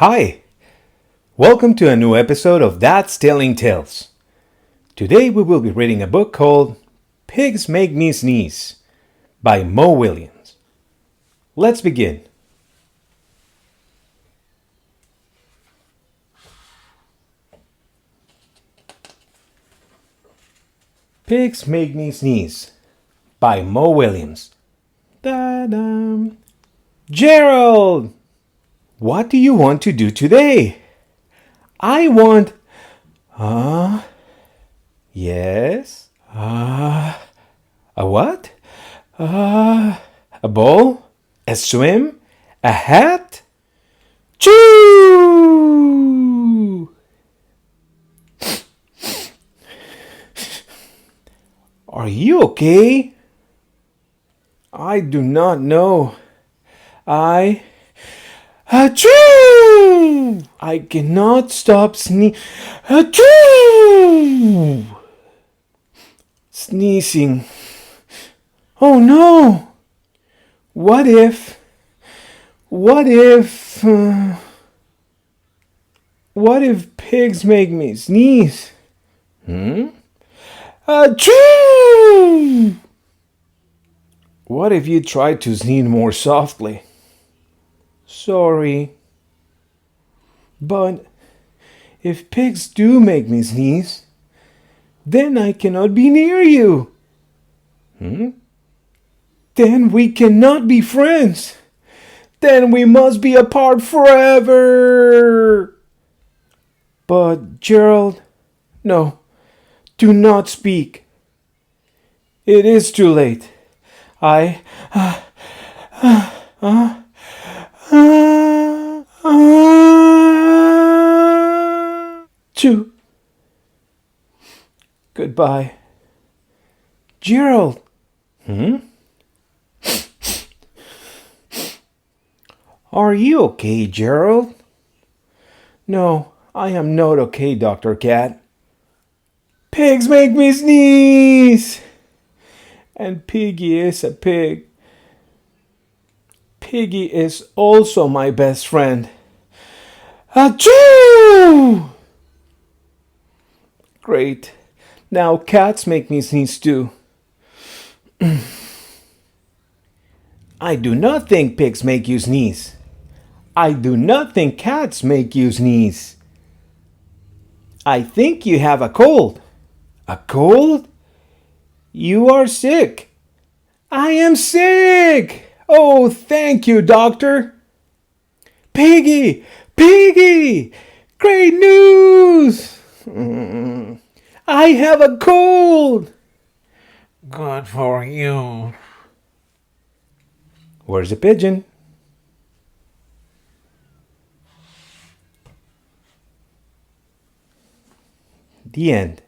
Hi, welcome to a new episode of That's Telling Tales. Today we will be reading a book called Pigs Make Me Sneeze by Willems. Let's begin. Pigs Make Me Sneeze by Willems. Ta-da! Gerald! What do you want to do today? I want... Yes? A what? A ball? A swim? A hat? Choo! Are you okay? I do not know. Achoo! I cannot stop sneezing. Oh no! What if pigs make me sneeze? Achoo! What if you try to sneeze more softly? Sorry. But if pigs do make me sneeze, then I cannot be near you. Then we cannot be friends. Then we must be apart forever. But Gerald, no, do not speak. It is too late. Choo. Goodbye. Gerald. Are you okay, Gerald? No, I am not okay, Dr. Cat. Pigs make me sneeze! And Piggie is a pig. Piggie is also my best friend. Achoo! Great. Now cats make me sneeze too. I do not think pigs make you sneeze. I do not think cats make you sneeze. I think you have a cold. A cold? You are sick. I am sick. Oh, thank you, doctor. Piggie! Piggie! Great news! I have a cold! Good for you. Where's the pigeon? The end.